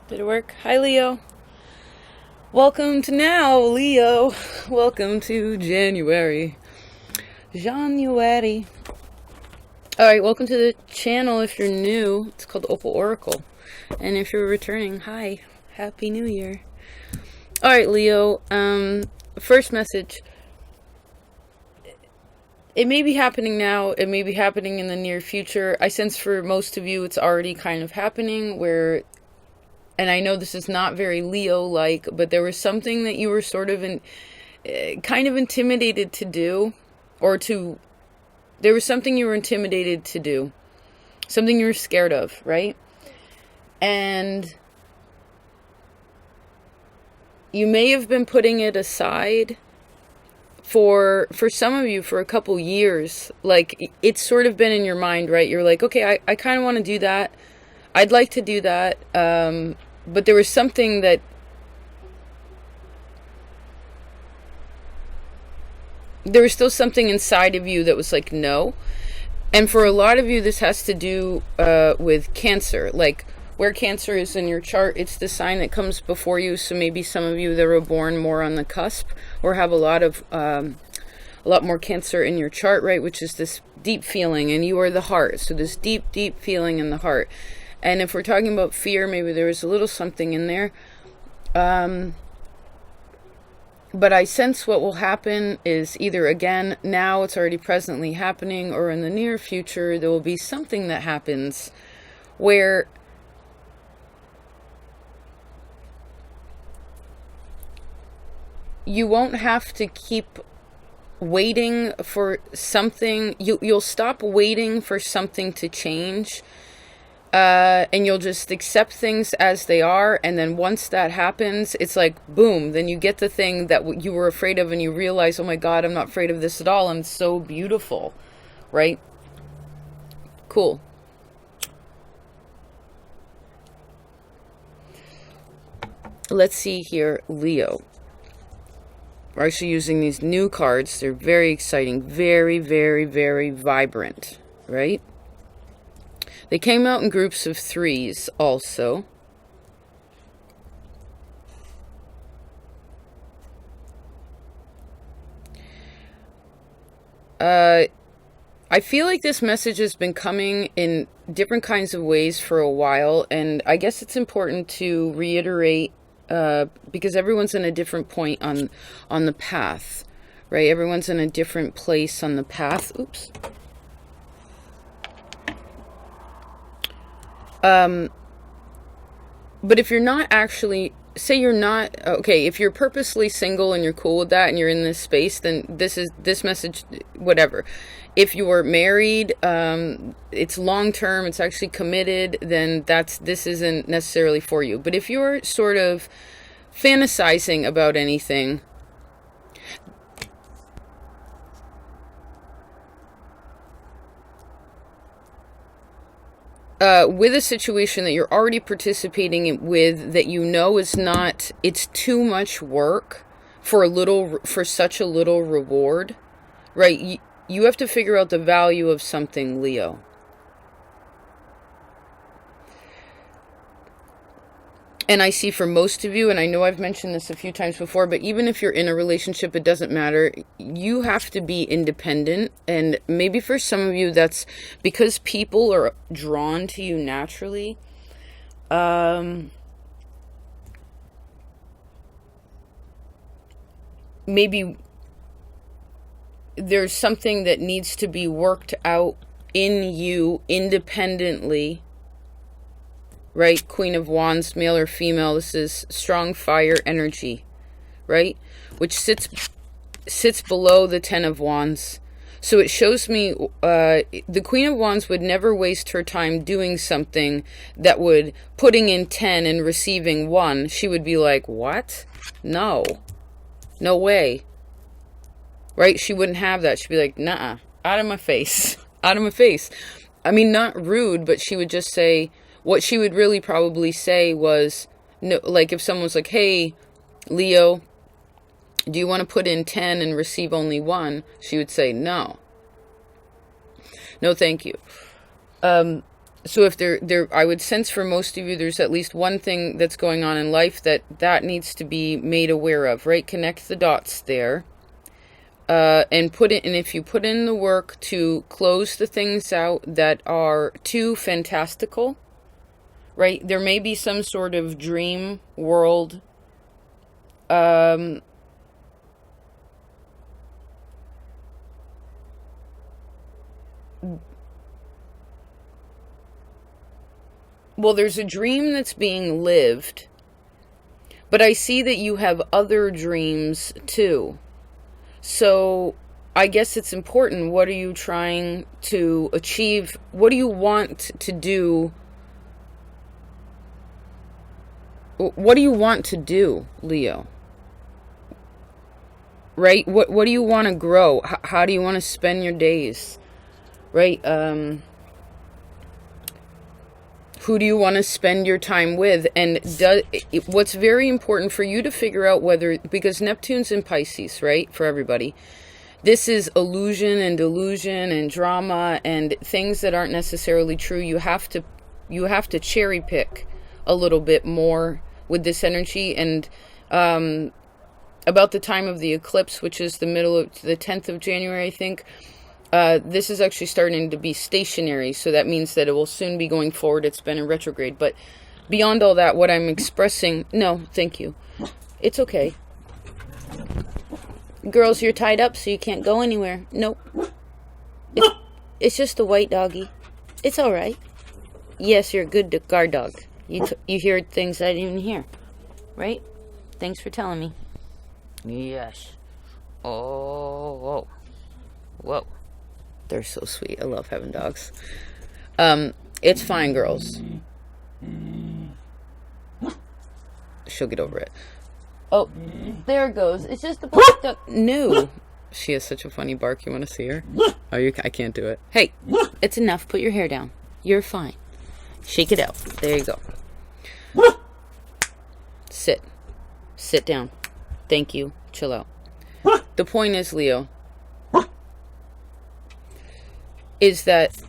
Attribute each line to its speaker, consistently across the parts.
Speaker 1: Did it work? Hi, Leo. Welcome to now, Leo. Welcome to January. January. Alright, welcome to the channel if you're new. It's called Opal Oracle. And if you're returning, hi. Happy New Year. Alright, Leo. First message. It may be happening now. It may be happening in the near future. I sense for most of you it's already kind of happening where... And I know this is not very Leo-like, but there was something that you were sort of kind of intimidated to do, there was something you were intimidated to do, something you were scared of, right? And you may have been putting it aside for some of you for a couple years. Like, it's sort of been in your mind, right? You're like, okay, I kind of want to do that. I'd like to do that, but there was something that there was still something inside of you that was like, no. And for a lot of you, this has to do with Cancer. Like, where Cancer is in your chart, it's the sign that comes before you. So maybe some of you that were born more on the cusp or have a lot more Cancer in your chart, right? Which is this deep feeling, and you are the heart. So this deep, deep feeling in the heart. And if we're talking about fear, maybe there was a little something in there. But I sense what will happen is either, again, now it's already presently happening, or in the near future, there will be something that happens where you won't have to keep waiting for something. You'll stop waiting for something to change. And you'll just accept things as they are. And then once that happens, it's like, boom, then you get the thing that you were afraid of and you realize, oh my God, I'm not afraid of this at all. I'm so beautiful, right? Cool. Let's see here, Leo. We're actually using these new cards. They're very exciting, very, very, very vibrant, right? They came out in groups of 3s also. I feel like this message has been coming in different kinds of ways for a while, and I guess it's important to reiterate because everyone's in a different point on the path, right? Everyone's in a different place on the path. Oops. But if you're not actually, say you're not, okay, if you're purposely single and you're cool with that and you're in this space, then this message, whatever. If you're married, it's long-term, it's actually committed, then this isn't necessarily for you. But if you're sort of fantasizing about anything, with a situation that you're already participating with that you know is not, it's too much work for such a little reward, right? You have to figure out the value of something, Leo. And I see for most of you, and I know I've mentioned this a few times before, but even if you're in a relationship, it doesn't matter. You have to be independent. And maybe for some of you, that's because people are drawn to you naturally. Maybe there's something that needs to be worked out in you independently. Right? Queen of Wands, male or female. This is strong fire energy, right? Which sits below the 10 of Wands. So it shows me the Queen of Wands would never waste her time doing something that would, putting in 10 and receiving 1. She would be like, what? No. No way. Right? She wouldn't have that. She'd be like, nah, out of my face. Out of my face. I mean, not rude, but she would just say... What she would really probably say was, no, like if someone was like, hey, Leo, do you want to put in 10 and receive only 1? She would say, no. No, thank you. So if I would sense for most of you, there's at least one thing that's going on in life that needs to be made aware of, right? Connect the dots there. And if you put in the work to close the things out that are too fantastical, right? There may be some sort of dream world, well, there's a dream that's being lived, but I see that you have other dreams too. So I guess it's important. What are you trying to achieve? What do you want to do? What do you want to do, Leo? Right? What do you want to grow? How do you want to spend your days? Right? Who do you want to spend your time with? And what's very important for you to figure out whether, because Neptune's in Pisces, right? For everybody. This is illusion and delusion and drama and things that aren't necessarily true. You have to cherry pick a little bit more with this energy. And about the time of the eclipse, which is the middle of the 10th of January, I think, this is actually starting to be stationary, so that means that it will soon be going forward. It's been in retrograde. But beyond all that, what I'm expressing... No, thank you. It's okay. Girls, you're tied up, so you can't go anywhere. Nope. It's just a white doggy. It's all right. Yes, you're a good guard dog. You hear things I didn't even hear. Right? Thanks for telling me. Yes. Oh, whoa. Whoa. They're so sweet. I love having dogs. It's fine, girls. She'll get over it. Oh, there it goes. It's just a black duck. No. She has such a funny bark. You want to see her? Oh, I can't do it. Hey, it's enough. Put your hair down. You're fine. Shake it out. There you go. Sit. Sit down. Thank you. Chill out. The point is, Leo, is that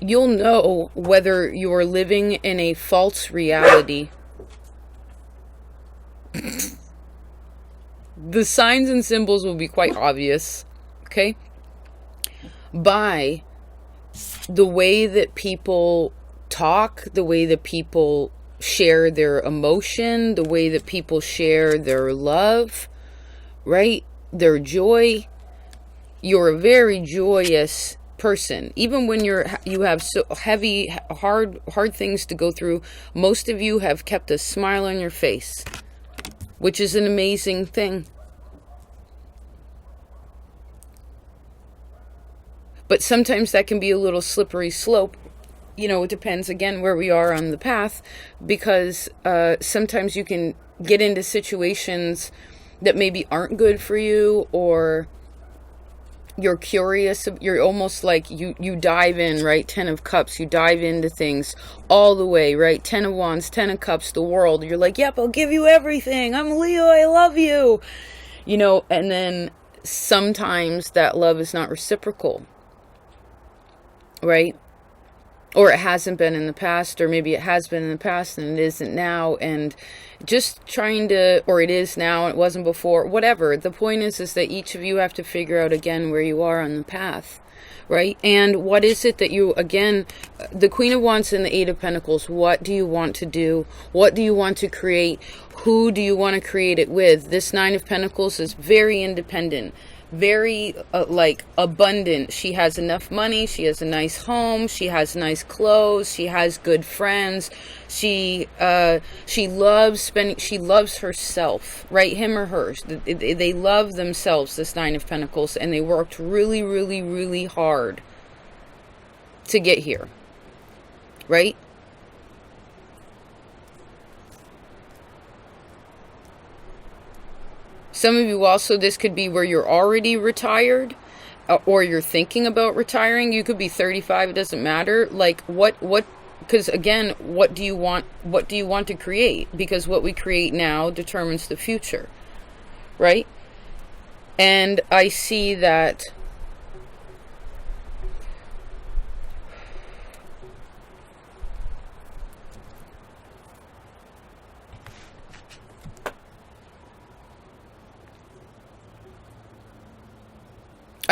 Speaker 1: you'll know whether you're living in a false reality. The signs and symbols will be quite obvious, okay? By the way that people talk, the way that people share their emotion, the way that people share their love, right? Their joy. You're a very joyous person. Even when you have so heavy, hard things to go through, most of you have kept a smile on your face, which is an amazing thing. But sometimes that can be a little slippery slope. You know, it depends, again, where we are on the path, because sometimes you can get into situations that maybe aren't good for you, or you're curious. You're almost like you dive in, right? 10 of Cups, you dive into things all the way, right? 10 of Wands, 10 of Cups, the world. You're like, yep, I'll give you everything. I'm Leo, I love you. You know, and then sometimes that love is not reciprocal, right? Or it hasn't been in the past, or maybe it has been in the past and it isn't now, and just trying to, or it is now and it wasn't before, whatever. The point is that each of you have to figure out again where you are on the path, right? And what is it that you, again, the Queen of Wands and the Eight of Pentacles, what do you want to do? What do you want to create? Who do you want to create it with? This Nine of Pentacles is very independent. Very like abundant. She has enough money, she has a nice home, she has nice clothes, she has good friends, she loves spending, she loves herself, right? Him or hers, they love themselves, this Nine of Pentacles, and they worked really, really, really hard to get here, right? Some of you also, this could be where you're already retired, or you're thinking about retiring. You could be 35, it doesn't matter. Like what, because again, what do you want to create? Because what we create now determines the future, right? And I see that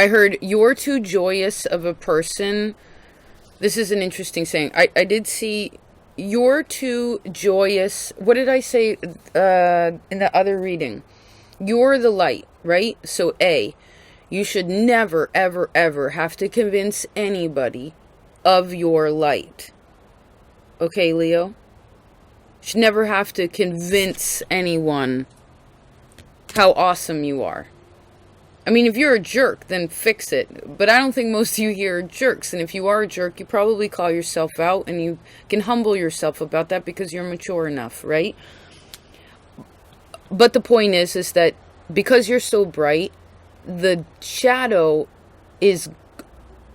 Speaker 1: I heard you're too joyous of a person. This is an interesting saying. I did see you're too joyous. What did I say in the other reading? You're the light, right? So A, you should never, ever, ever have to convince anybody of your light. Okay, Leo? You should never have to convince anyone how awesome you are. I mean, if you're a jerk, then fix it. But I don't think most of you here are jerks. And if you are a jerk, you probably call yourself out and you can humble yourself about that because you're mature enough, right? But the point is that because you're so bright, the shadow is...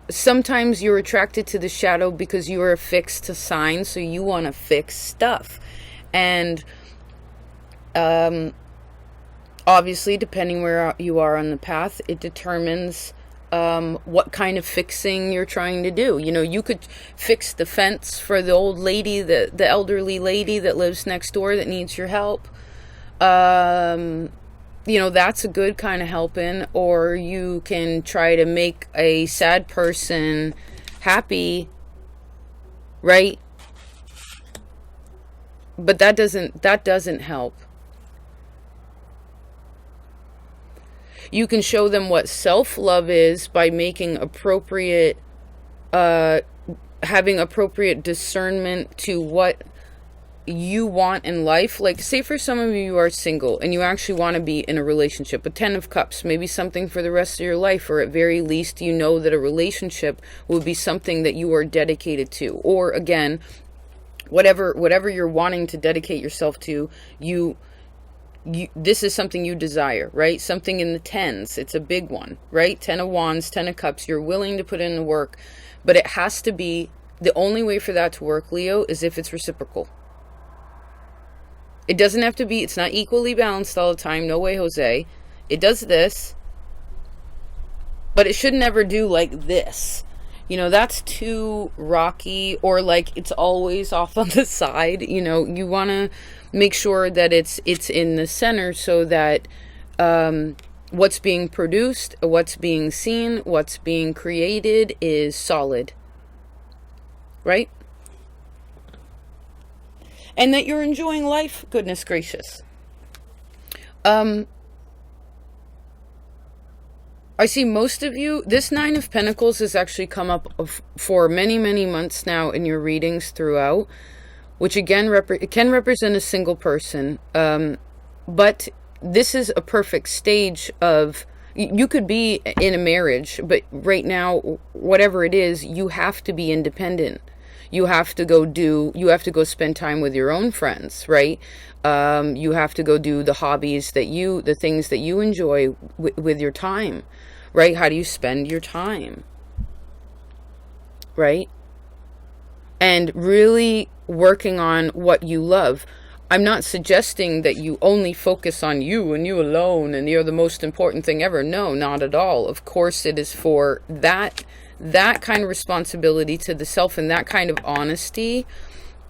Speaker 1: Sometimes you're attracted to the shadow because you are affixed to signs, so you want to fix stuff. And... obviously, depending where you are on the path, it determines what kind of fixing you're trying to do. You know, you could fix the fence for the old lady, the elderly lady that lives next door that needs your help. You know, that's a good kind of helping. Or you can try to make a sad person happy, right? But that doesn't help. You can show them what self-love is by making appropriate, having appropriate discernment to what you want in life. Like, say for some of you are single and you actually want to be in a relationship. A 10 of Cups, maybe something for the rest of your life, or at very least you know that a relationship will be something that you are dedicated to. Or again, whatever you're wanting to dedicate yourself to, this is something you desire, right? Something in the 10s. It's a big one, right? 10 of Wands, 10 of Cups. You're willing to put in the work, but it has to be, the only way for that to work, Leo, is if it's reciprocal. It doesn't have to be, it's not equally balanced all the time. No way, Jose. It does this, but it should never do like this. You know, that's too rocky, or like it's always off on the side. You know, you want to make sure that it's in the center, so that what's being produced, what's being seen, what's being created is solid. Right? And that you're enjoying life, goodness gracious. I see most of you, this 9 of Pentacles has actually come up for many, many months now in your readings throughout, which again, it can represent a single person. But this is a perfect stage of, you could be in a marriage, but right now, whatever it is, you have to be independent. You have to go spend time with your own friends, right? You have to go do the hobbies the things that you enjoy with your time, right? How do you spend your time, right? And really working on what you love. I'm not suggesting that you only focus on you and you alone and you're the most important thing ever. No, not at all. Of course, it is for that kind of responsibility to the self, and that kind of honesty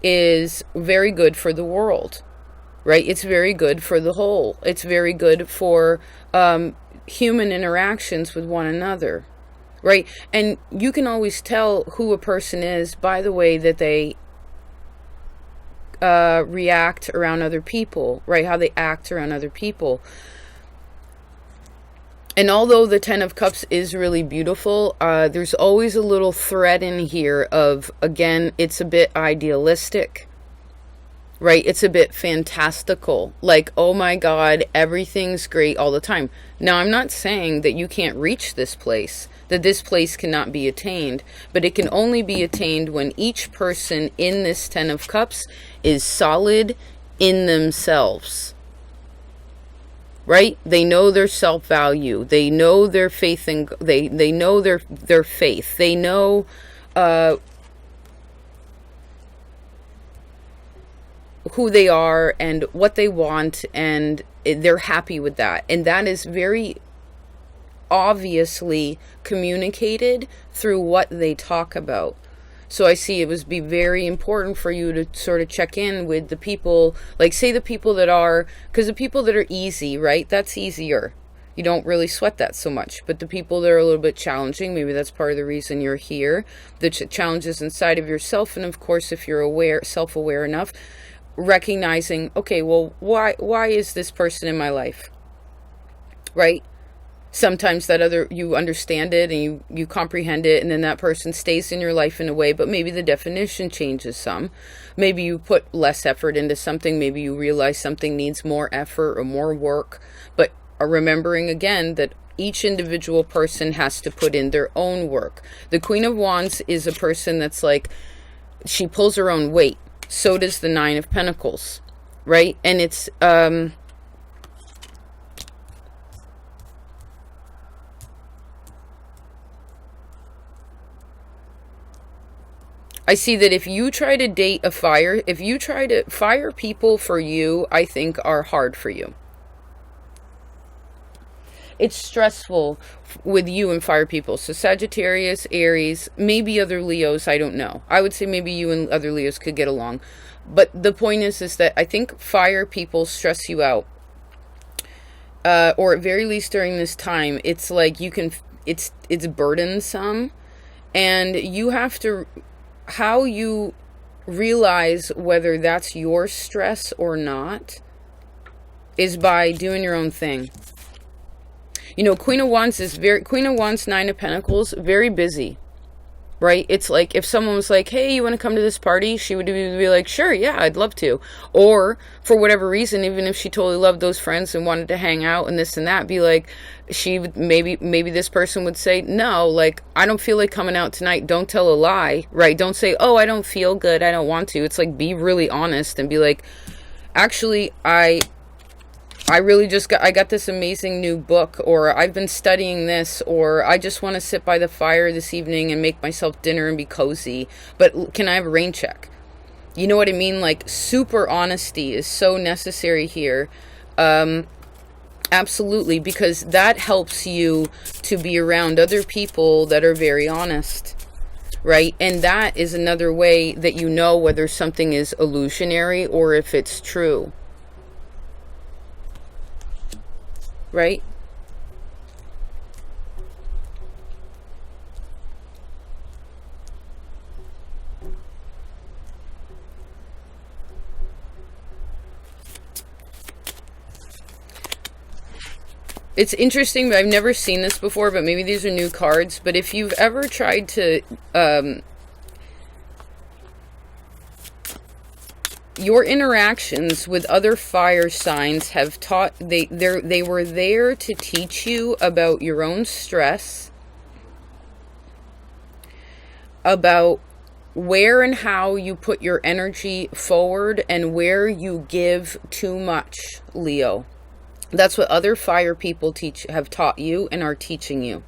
Speaker 1: is very good for the world, right? It's very good for the whole. It's very good for human interactions with one another, right? And you can always tell who a person is by the way that they react around other people, right? How they act around other people. And although the 10 of Cups is really beautiful, there's always a little thread in here of, again, it's a bit idealistic, right? It's a bit fantastical. Like, oh my God, everything's great all the time. Now, I'm not saying that you can't reach this place, that this place cannot be attained, but it can only be attained when each person in this 10 of Cups is solid in themselves. Right? They know their self-value. They know their faith in, they know their faith. They know who they are and what they want, and they're happy with that. And that is very obviously communicated through what they talk about. So I see it would be very important for you to sort of check in with the people, like say the people that are, because the people that are easy, right? That's easier. You don't really sweat that so much. But the people that are a little bit challenging, maybe that's part of the reason you're here. The challenges inside of yourself, and of course, if you're aware, self-aware enough, recognizing, okay, well, why is this person in my life? Right? Sometimes you understand it and you comprehend it, and then that person stays in your life in a way, but maybe the definition changes some. Maybe you put less effort into something. Maybe you realize something needs more effort or more work. But remembering again that each individual person has to put in their own work. The Queen of Wands is a person that's like, she pulls her own weight. So does the Nine of Pentacles, right? And it's, I see that if you try to date a fire, if you try to fire people for you, I think are hard for you. It's stressful with you and fire people. So Sagittarius, Aries, maybe other Leos, I don't know. I would say maybe you and other Leos could get along. But the point is that I think fire people stress you out. Or at very least during this time, it's like it's burdensome. And you have to, how you realize whether that's your stress or not is by doing your own thing. You know, Queen of Wands, Nine of Pentacles, very busy, right? It's like if someone was like, hey, you want to come to this party? She would be like, sure, yeah, I'd love to. Or for whatever reason, even if she totally loved those friends and wanted to hang out and this and that, be like, maybe this person would say, no, like, I don't feel like coming out tonight. Don't tell a lie, right? Don't say, oh, I don't feel good, I don't want to. It's like, be really honest and be like, actually, I really I got this amazing new book, or I've been studying this, or I just want to sit by the fire this evening and make myself dinner and be cozy, but can I have a rain check? You know what I mean? Like, super honesty is so necessary here. Absolutely, because that helps you to be around other people that are very honest, right? And that is another way that you know whether something is illusionary or if it's true. Right? It's interesting, but I've never seen this before, but maybe these are new cards. But if you've ever tried to, your interactions with other fire signs have taught, they were there to teach you about your own stress, about where and how you put your energy forward, and where you give too much, Leo. That's what other fire people have taught you and are teaching you.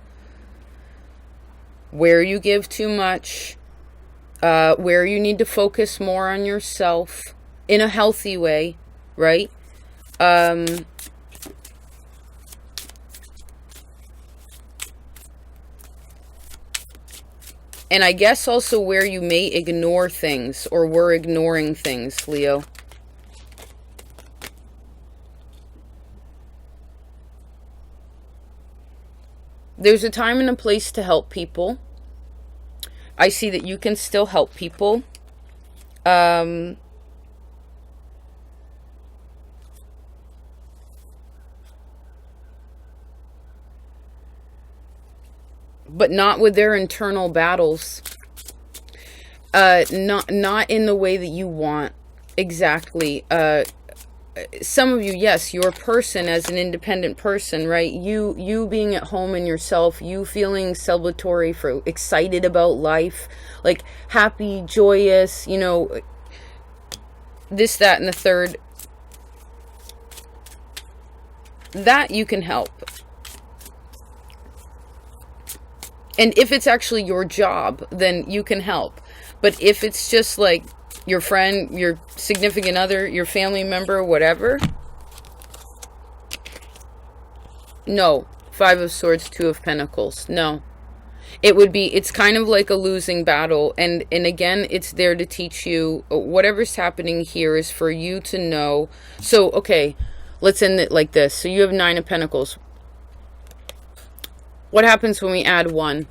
Speaker 1: Where you give too much, where you need to focus more on yourself in a healthy way, right? And I guess also where you may ignore things, or were ignoring things, Leo. There's a time and a place to help people. I see that you can still help people. But not with their internal battles. Not in the way that you want. Exactly. Some of you, yes, your person as an independent person, right? You being at home in yourself, you feeling celebratory, excited about life, like happy, joyous, you know, this, that, and the third. That you can help. And if it's actually your job, then you can help. But if it's just like your friend, your significant other, your family member, whatever, no. Five of Swords, Two of Pentacles, no. It's kind of like a losing battle. And again, it's there to teach you, whatever's happening here is for you to know. So, okay, let's end it like this. So you have Nine of Pentacles. What happens when we add 1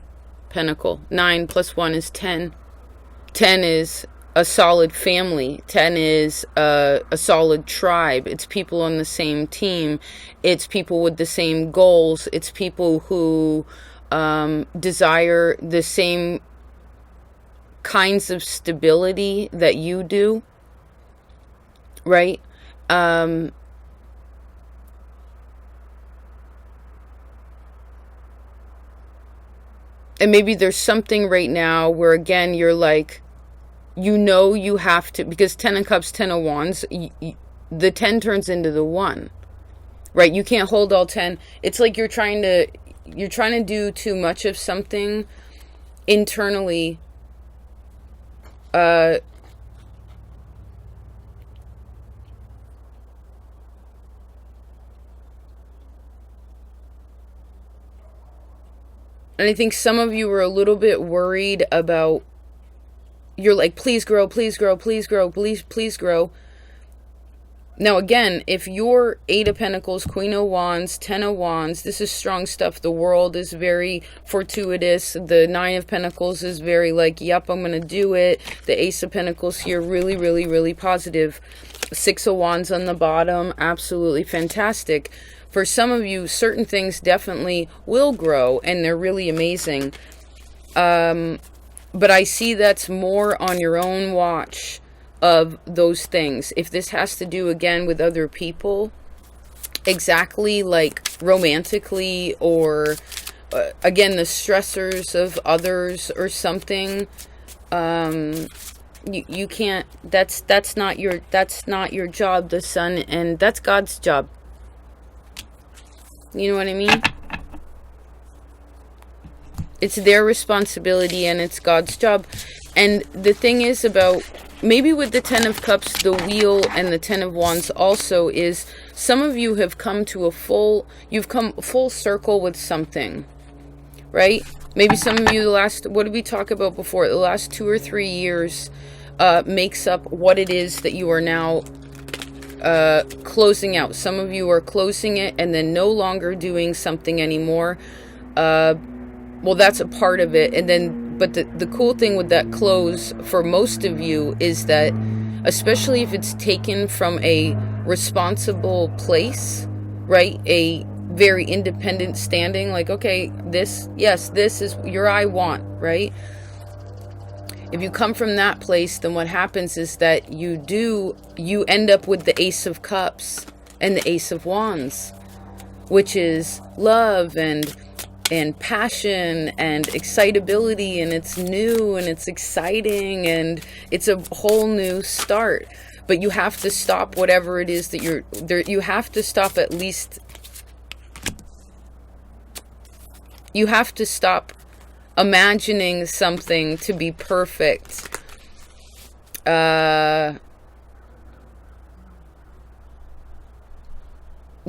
Speaker 1: pentacle? 9 plus 1 is 10. 10 is a solid family. 10 is a solid tribe. It's people on the same team. It's people with the same goals. It's people who desire the same kinds of stability that you do, right? And maybe there's something right now where, again, you're like, you know, you have to, because 10 of Cups, 10 of Wands, the 10 turns into the 1, right? You can't hold all 10. It's like you're trying to do too much of something internally. And I think some of you were a little bit worried about, you're like, please grow, please grow, please grow, please grow. Now, again, if you're 8 of Pentacles, Queen of Wands, 10 of Wands, this is strong stuff. The world is very fortuitous. The 9 of Pentacles is very like, yep, I'm going to do it. The Ace of Pentacles here, really, really, really positive. 6 of Wands on the bottom, absolutely fantastic. For some of you, certain things definitely will grow, and they're really amazing. But I see that's more on your own watch of those things. If this has to do, again, with other people, exactly like romantically, or again, the stressors of others or something, you can't, that's not your job, the sun, and that's God's job. You know what I mean? It's their responsibility and it's God's job. And the thing is about, maybe with the 10 of Cups, the Wheel, and the 10 of Wands also, is some of you have come to you've come full circle with something, right? Maybe some of you, what did we talk about before? The last 2 or 3 years makes up what it is that you are now closing out. Some of you are closing it and then no longer doing something anymore. Well, that's a part of it. And then, but the cool thing with that close for most of you is that, especially if it's taken from a responsible place, right? A very independent standing, like, okay, this is your I want, right? If you come from that place, then what happens is that you end up with the Ace of Cups and the Ace of Wands, which is love and passion and excitability, and it's new and it's exciting and it's a whole new start. But you have to stop whatever it is that you're there. You have to stop at least. You have to stop imagining something to be perfect. You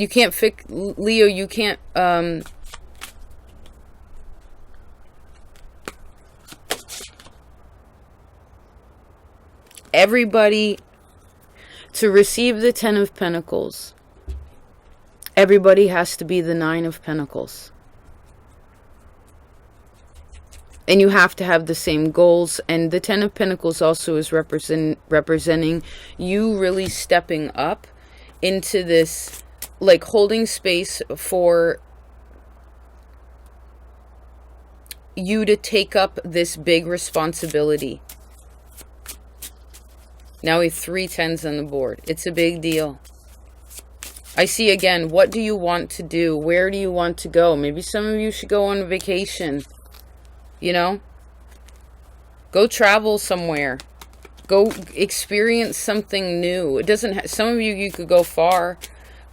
Speaker 1: can't fix, Leo, you can't, everybody, to receive the 10 of Pentacles, everybody has to be the 9 of Pentacles. And you have to have the same goals. And the 10 of Pentacles also is representing you really stepping up into this, like holding space for you to take up this big responsibility. Now we have 3 10s on the board. It's a big deal. I see again, what do you want to do? Where do you want to go? Maybe some of you should go on vacation. You know? Go travel somewhere. Go experience something new. It doesn't some of you could go far.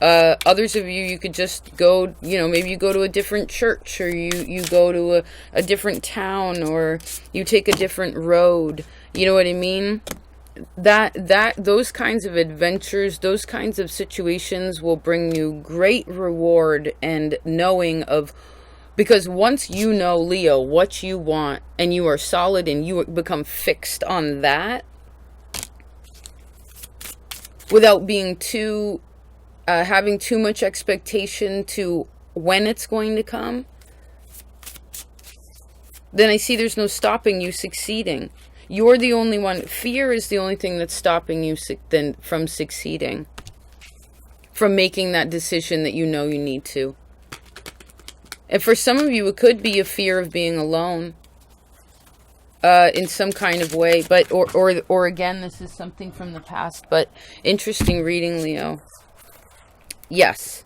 Speaker 1: Others of you could just go, you know, maybe you go to a different church, or you go to a different town, or you take a different road. You know what I mean? Those kinds of adventures, those kinds of situations will bring you great reward and knowing of, because once you know, Leo, what you want, and you are solid and you become fixed on that, without being too, having too much expectation to when it's going to come, then I see there's no stopping you succeeding. You're the only one. Fear is the only thing that's stopping you from succeeding, from making that decision that you know you need to. And for some of you, it could be a fear of being alone in some kind of way. But or again, this is something from the past. But interesting reading, Leo. Yes.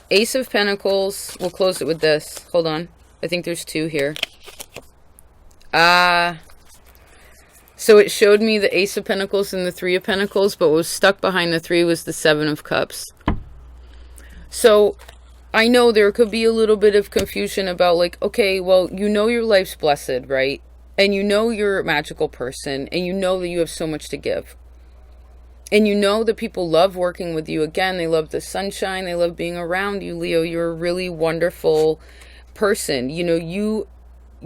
Speaker 1: Ace of Pentacles. We'll close it with this. Hold on. I think there's two here. So it showed me the Ace of Pentacles and the Three of Pentacles, but what was stuck behind the three was the Seven of Cups. So I know there could be a little bit of confusion about like, okay, well, you know your life's blessed, right? And you know you're a magical person, and you know that you have so much to give. And you know that people love working with you. Again, they love the sunshine. They love being around you, Leo. You're a really wonderful person. You know,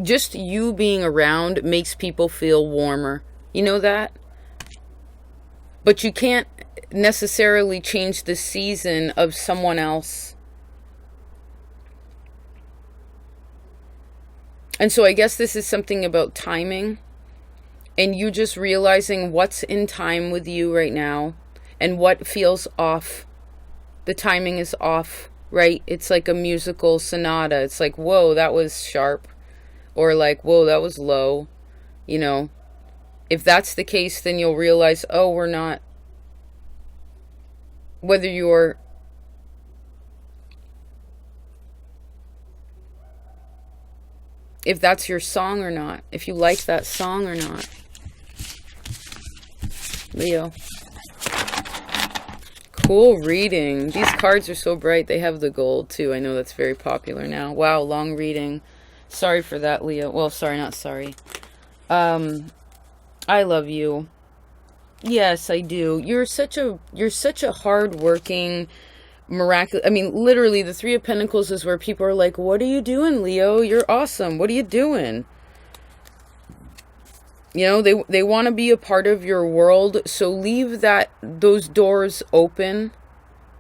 Speaker 1: just you being around makes people feel warmer. You know that? But you can't necessarily change the season of someone else. And so I guess this is something about timing. And you just realizing what's in time with you right now and what feels off. The timing is off, right? It's like a musical sonata. It's like, whoa, that was sharp. Or like, whoa, that was low. You know, if that's the case, then you'll realize, oh, we're not. Whether you're if that's your song or not. If you like that song or not. Leo. Cool reading. These cards are so bright. They have the gold too. I know that's very popular now. Wow, long reading. Sorry for that, Leo. Well, sorry, not sorry. I love you. Yes, I do. You're such a hard-working, miraculous. I mean, literally, the Three of Pentacles is where people are like, "What are you doing, Leo? You're awesome. What are you doing?" You know, they want to be a part of your world, so leave those doors open,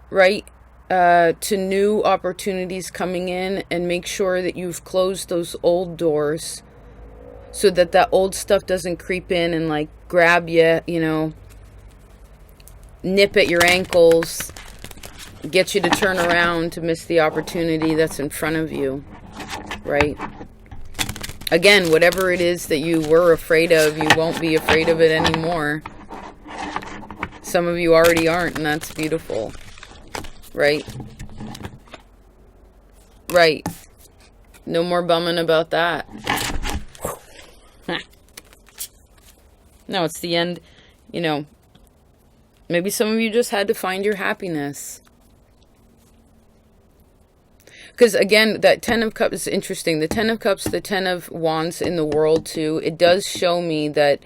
Speaker 1: right? To new opportunities coming in, and make sure that you've closed those old doors so that old stuff doesn't creep in and like grab you, you know, nip at your ankles, get you to turn around to miss the opportunity that's in front of you, right? Again, whatever it is that you were afraid of, you won't be afraid of it anymore. Some of you already aren't, and that's beautiful. Right? Right. No more bumming about that. No, it's the end. You know, maybe some of you just had to find your happiness. Because again, that Ten of Cups is interesting. The Ten of Cups, the Ten of Wands in the world too, it does show me that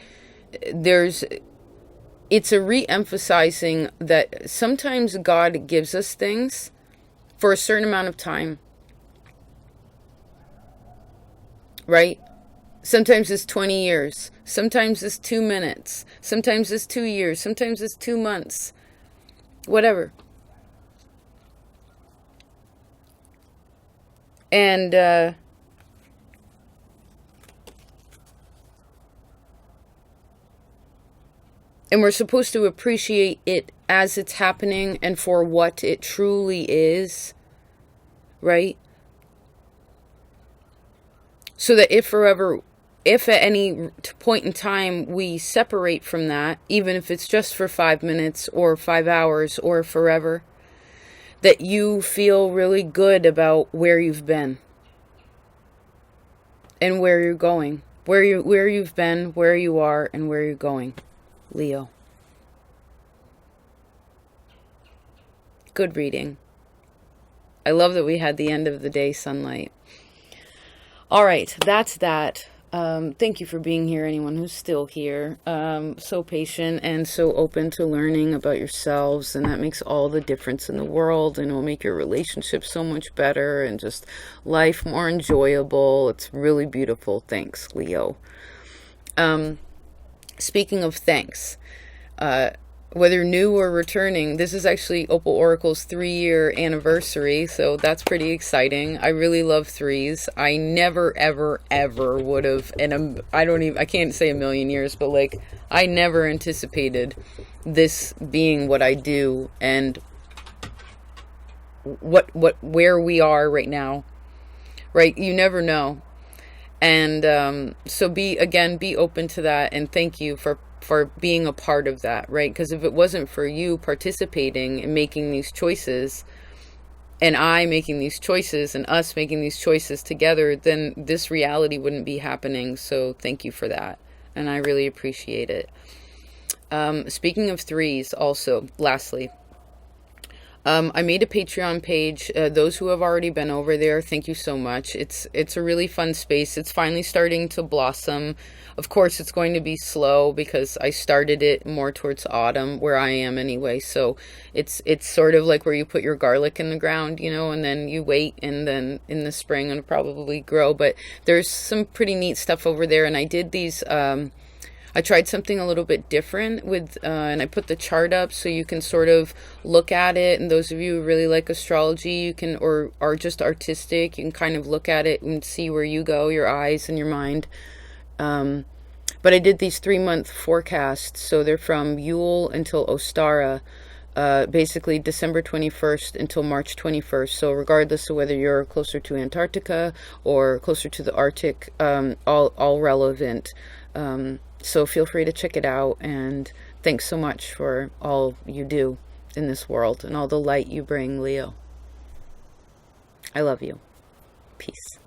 Speaker 1: it's a re-emphasizing that sometimes God gives us things for a certain amount of time. Right? Sometimes it's 20 years. Sometimes it's 2 minutes. Sometimes it's 2 years. Sometimes it's 2 months. Whatever. And we're supposed to appreciate it as it's happening and for what it truly is, right? So that if at any point in time we separate from that, even if it's just for 5 minutes or 5 hours or forever, that you feel really good about where you've been and where you're going, where you've been, where you are, and where you're going, Leo. Good reading. I love that we had the end of the day sunlight. All right, that's that. Thank you for being here, anyone who's still here. So patient and so open to learning about yourselves, and that makes all the difference in the world, and it will make your relationship so much better and just life more enjoyable. It's really beautiful. Thanks, Leo. Speaking of thanks, whether new or returning, this is actually Opal Oracle's 3-year anniversary, so that's pretty exciting. I really love threes. I never, ever, ever would have, and I can't say a million years, but like, I never anticipated this being what I do and where we are right now, right? You never know. And so be open to that, and thank you for being a part of that, right? Because if it wasn't for you participating and making these choices, and I making these choices, and us making these choices together, then this reality wouldn't be happening. So thank you for that, and I really appreciate it. Speaking of threes, also, lastly, I made a Patreon page. Those who have already been over there, thank you so much. It's a really fun space. It's finally starting to blossom. Of course, it's going to be slow because I started it more towards autumn, where I am anyway. So it's sort of like where you put your garlic in the ground, you know, and then you wait, and then in the spring it'll probably grow. But there's some pretty neat stuff over there, and I did these. I tried something a little bit different with, and I put the chart up so you can sort of look at it. And those of you who really like astrology, you can, or are just artistic, you can kind of look at it and see where you go, your eyes and your mind. But I did these 3-month forecasts. So they're from Yule until Ostara, basically December 21st until March 21st. So regardless of whether you're closer to Antarctica or closer to the Arctic, all relevant. So feel free to check it out, and thanks so much for all you do in this world and all the light you bring, Leo. I love you. Peace.